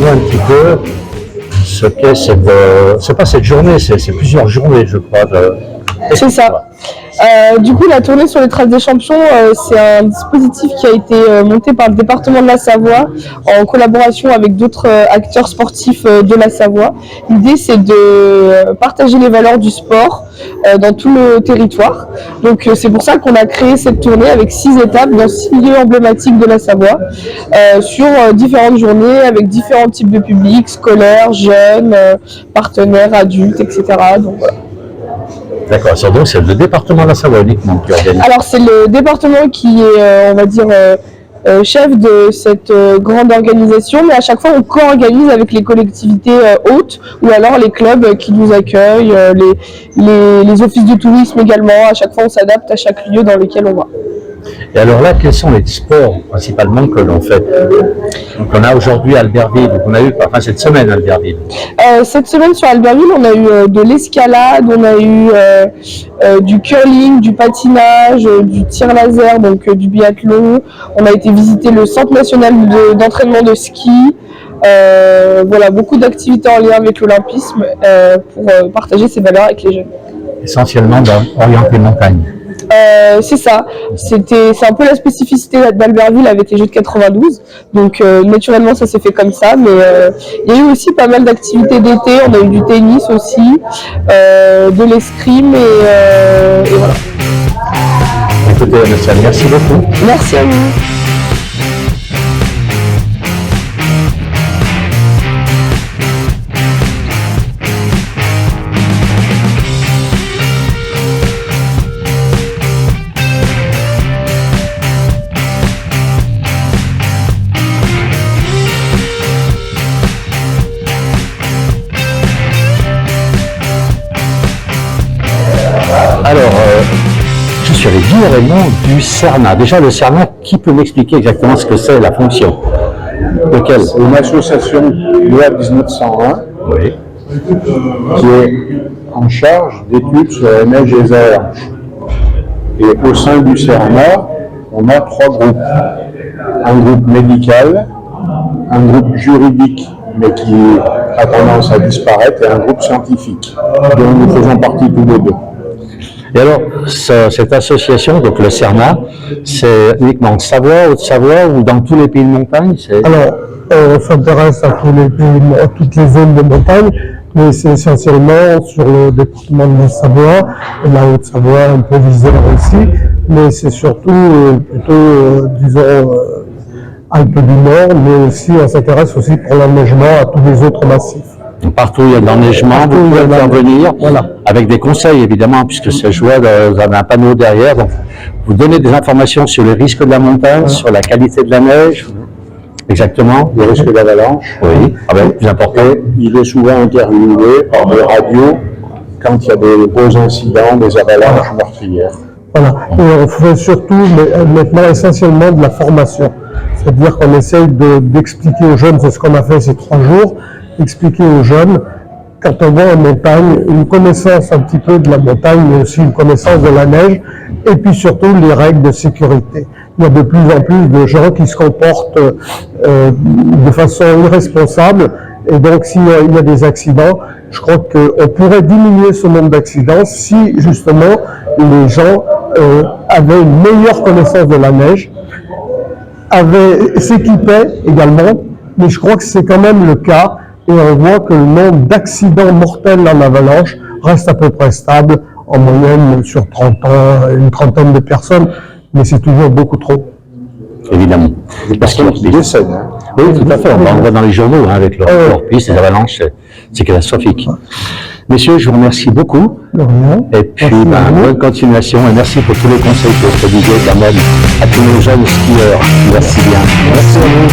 rappeler un petit peu ce qu'est c'est pas cette journée, c'est plusieurs journées, je crois. C'est ça. Du coup, la tournée sur les traces des champions, c'est un dispositif qui a été monté par le département de la Savoie en collaboration avec d'autres acteurs sportifs de la Savoie. L'idée, c'est de partager les valeurs du sport dans tout le territoire. Donc, c'est pour ça qu'on a créé cette tournée avec 6 étapes dans 6 lieux emblématiques de la Savoie sur différentes journées avec différents types de publics, scolaires, jeunes, partenaires, adultes, etc. Donc, voilà. D'accord, donc c'est le département de la Savoie uniquement qui organise. Alors c'est le département qui est, on va dire, chef de cette grande organisation, mais à chaque fois on co-organise avec les collectivités hôtes ou alors les clubs qui nous accueillent, les offices de tourisme également. À chaque fois on s'adapte à chaque lieu dans lequel on va. Et alors là, quels sont les sports principalement que l'on fait? Donc on a aujourd'hui Albertville, donc on a eu, enfin cette semaine Albertville. Cette semaine sur Albertville, on a eu de l'escalade, on a eu du curling, du patinage, du tir laser, donc du biathlon. On a été visiter le centre national d'entraînement de ski. Voilà, beaucoup d'activités en lien avec l'olympisme pour partager ces valeurs avec les jeunes. Essentiellement orienté montagne. C'est ça, c'est un peu la spécificité d'Albertville avec les Jeux de 92, donc naturellement ça s'est fait comme ça, mais il y a eu aussi pas mal d'activités d'été, on a eu du tennis aussi, de l'escrime et voilà. Écoutez, Anastia, merci beaucoup. Merci à vous. Alors, je suis avec Guy Raymond du CERNA. Déjà, le CERNA, qui peut m'expliquer exactement ce que c'est, la fonction? Lequel? C'est une association loi 1901 Oui. qui est en charge d'études sur la neige et les avalanches. Et au sein du CERNA, on a 3 groupes. Un groupe médical, un groupe juridique, mais qui a tendance à disparaître, et un groupe scientifique, dont nous faisons partie tous les deux. Et alors, cette association, donc le CERNA, c'est uniquement en Savoie, Haute-Savoie ou dans tous les pays de montagne? Alors, on s'intéresse à toutes les zones de montagne, mais c'est essentiellement sur le département de la Savoie, et la Haute-Savoie, un peu l'Isère aussi, mais c'est surtout plutôt, disons, Alpes du Nord, mais aussi on s'intéresse aussi pour l'enneigement à tous les autres massifs. Partout où il y a de l'enneigement, vous pouvez intervenir, voilà, avec des conseils évidemment, puisque c'est joué, vous avez un panneau derrière, donc vous donnez des informations sur les risques de la montagne, sur la qualité de la neige, exactement. Les risques d'avalanche. Oui, plus important. Et il est souvent interviewé par des radios quand il y a des gros incidents, des avalanches meurtrières. Voilà, et on fait surtout maintenant essentiellement de la formation, c'est-à-dire qu'on essaye d'expliquer aux jeunes, c'est ce qu'on a fait ces 3 jours, expliquer aux jeunes, quand on va en montagne, une connaissance un petit peu de la montagne, mais aussi une connaissance de la neige, et puis surtout les règles de sécurité. Il y a de plus en plus de gens qui se comportent de façon irresponsable, et donc s'il y a des accidents, je crois qu'on pourrait diminuer ce nombre d'accidents si justement les gens avaient une meilleure connaissance de la neige, s'équipaient également, mais je crois que c'est quand même le cas. Et on voit que le nombre d'accidents mortels en avalanche reste à peu près stable, en moyenne sur 30 ans, une trentaine de personnes, mais c'est toujours beaucoup trop. Évidemment. Des personnes qui décèdent. Oui, tout à fait, on voit dans les journaux avec leur piste, les avalanches, c'est catastrophique. Messieurs, je vous remercie beaucoup. De rien. Et puis, bonne continuation et merci pour tous les conseils que vous prodiguez quand même à tous nos jeunes skieurs. Merci bien. Merci à vous.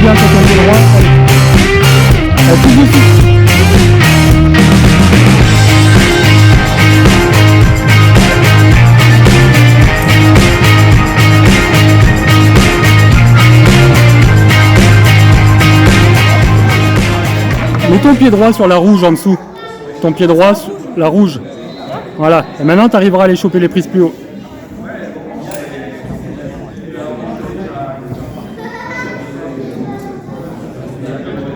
bien sur ton pied droit. Allez, tout de suite. Mets ton pied droit sur la rouge en dessous. Ton pied droit sur la rouge. Voilà. Et maintenant, tu arriveras à aller choper les prises plus haut.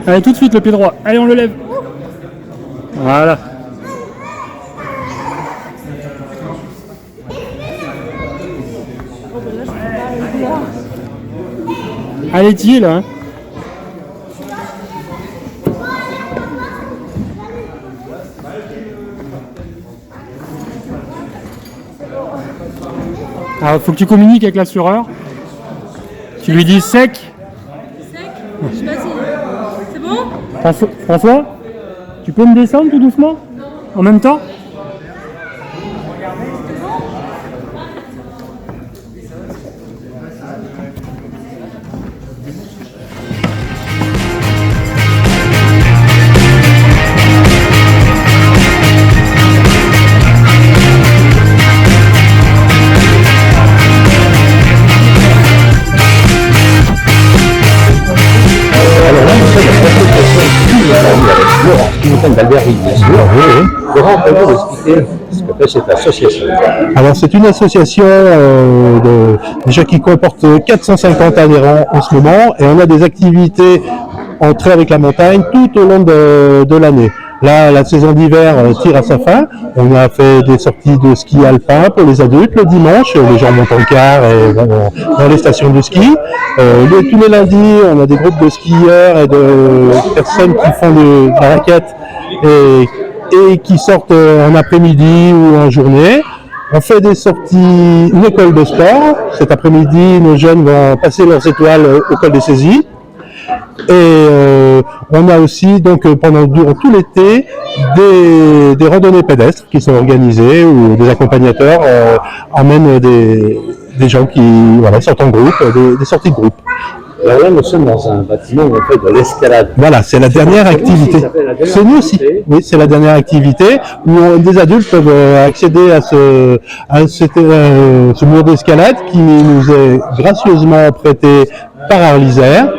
Allez, tout de suite le pied droit. Allez, on le lève. Voilà. Allez, t'y es là. Hein. Alors, faut que tu communiques avec l'assureur. Tu lui dis sec. Sec. Je sais pas si... C'est bon? François, tu peux me descendre tout doucement? En même temps? Alors là, nous sommes à l'association Laurent, qui nous donne d'Albert bien sûr. Laurent, peut-vous nous expliquer ce que fait cette association? Alors c'est une association déjà qui comporte 450 adhérents en ce moment et on a des activités en trait avec la montagne tout au long de l'année. Là, la saison d'hiver tire à sa fin. On a fait des sorties de ski alpin pour les adultes le dimanche. Les gens montent en car et vont dans les stations de ski. Tous les lundis, on a des groupes de skieurs et de personnes qui font de la raquette et qui sortent en après-midi ou en journée. On fait des sorties, une école de sport. Cet après-midi, nos jeunes vont passer leurs étoiles au col des saisies. Et on a aussi donc durant tout l'été des randonnées pédestres qui sont organisées où des accompagnateurs emmènent des gens qui sortent en groupe, des sorties de groupe. Alors là, nous sommes dans un bâtiment où on fait de l'escalade. Voilà, c'est la dernière activité. C'est nous aussi. Oui, c'est la dernière activité où des adultes peuvent accéder à ce mur d'escalade qui nous est gracieusement prêté par Arlisère.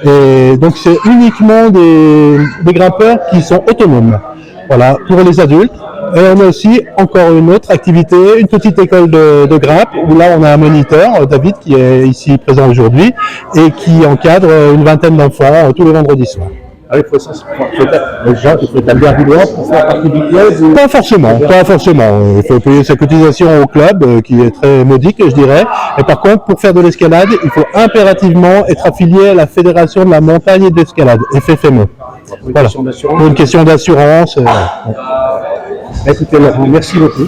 Et donc c'est uniquement des grimpeurs qui sont autonomes. Voilà, pour les adultes. Et on a aussi encore une autre activité, une petite école de grimpe, où là on a un moniteur, David, qui est ici présent aujourd'hui, et qui encadre une vingtaine d'enfants tous les vendredis soirs. Ah, il faut établir un bilan pour faire partie du club? Pas forcément. Il faut payer sa cotisation au club, qui est très modique, je dirais. Et par contre, pour faire de l'escalade, il faut impérativement être affilié à la Fédération de la montagne et de l'escalade, FFME. Voilà. Pour une question d'assurance. Écoutez Laurent, merci beaucoup.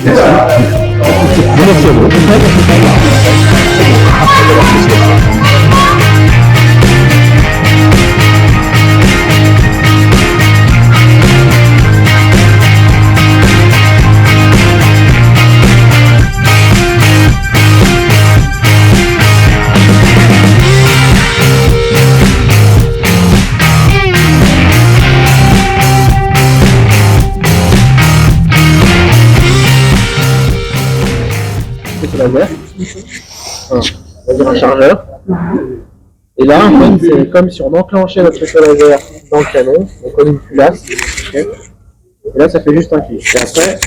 Merci à vous. On va un chargeur. Et là, en fait, c'est comme si on enclenchait notre effet laser dans le canon, on colle une culasse. Okay. Et là, ça fait juste un clic. Et après,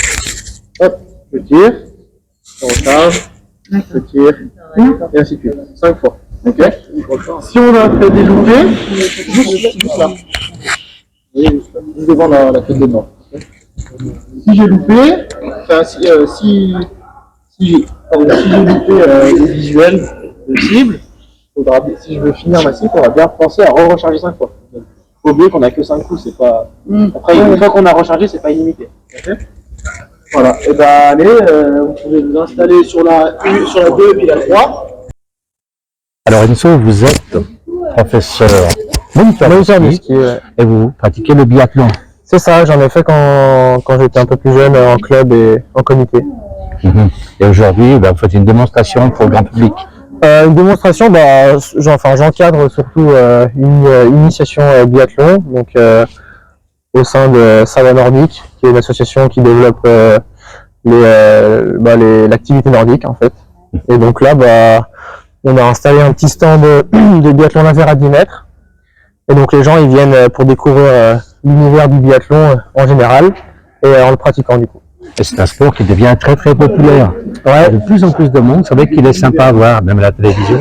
hop, je tire, on recharge, je tire, et ainsi de suite. 5 fois. Ok. Si on a fait des loupés, juste là. Juste devant la tête de mort. Okay. Si j'ai loupé, enfin, si j'ai loupé le visuel de cible, si je veux finir ma cible, on va bien penser à recharger 5 fois. Il faut oublier qu'on a que 5 coups, c'est pas. Après, une fois qu'on a rechargé, c'est pas illimité. Okay. Voilà, et ben allez, vous pouvez vous installer sur la 2 et puis la 3. Alors Enzo, vous êtes professeur moniteur de ski et vous pratiquez le biathlon. C'est ça, j'en ai fait quand j'étais un peu plus jeune en club et en comité. Et aujourd'hui, vous faites une démonstration pour le grand public. Une démonstration, j'encadre surtout une initiation biathlon, donc au sein de Savoie Nordique, qui est une association qui développe l'activité nordique en fait. Et donc là, on a installé un petit stand de biathlon laser à 10 mètres. Et donc les gens ils viennent pour découvrir l'univers du biathlon en général et en le pratiquant du coup. Et c'est un sport qui devient très très populaire. Ouais. De plus en plus de monde, c'est vrai qu'il est sympa à voir, même à la télévision.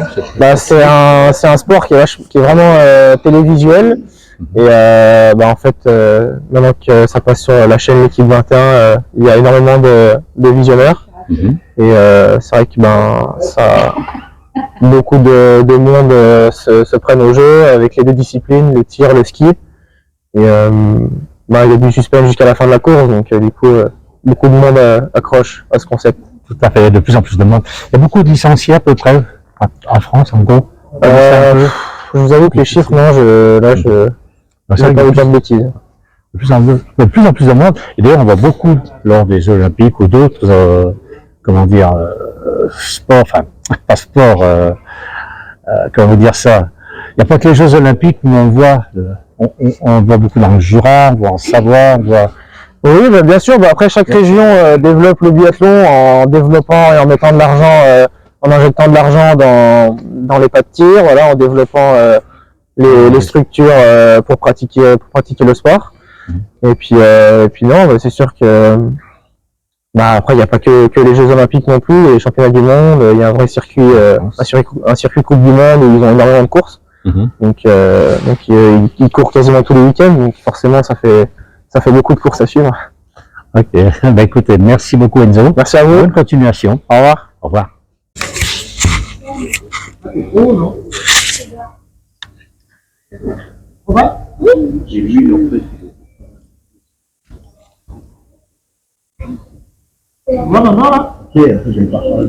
C'est un sport qui est vraiment télévisuel. Et en fait, maintenant que ça passe sur la chaîne L'équipe 21, il y a énormément de visionneurs. Et c'est vrai que beaucoup de monde se prennent au jeu avec les deux disciplines, le tir, le ski. Et il y a du suspense jusqu'à la fin de la course, donc du coup, beaucoup de monde accroche à ce concept. Tout à fait, de plus en plus de monde. Il y a beaucoup de licenciés à peu près en France, en gros. Je vous avoue que les chiffres, non, je ne vais pas vous dire de bêtises. De plus en plus de monde. Et d'ailleurs, on voit beaucoup lors des Jeux Olympiques ou d'autres, sports, enfin, pas sport, comment dire ça. Il n'y a pas que les Jeux Olympiques où on voit, on voit beaucoup dans le Jura, on voit en Savoie, on voit. Oui, bien sûr. Après, chaque région développe le biathlon en développant et en mettant de l'argent, en injectant de l'argent dans les pas de tir, voilà, en développant les structures pour pratiquer le sport. Et puis non, c'est sûr que après il n'y a pas que les Jeux Olympiques non plus, les championnats du monde, il y a un vrai circuit, un circuit Coupe du Monde où ils ont énormément de courses. Donc ils courent quasiment tous les week-ends, donc forcément ça fait beaucoup de courses à suivre. Ok, écoutez, merci beaucoup Enzo. Merci à vous. Bonne continuation. Au revoir. Au revoir. J'ai vu en fait. Non, là. Ok, je vais pas parler.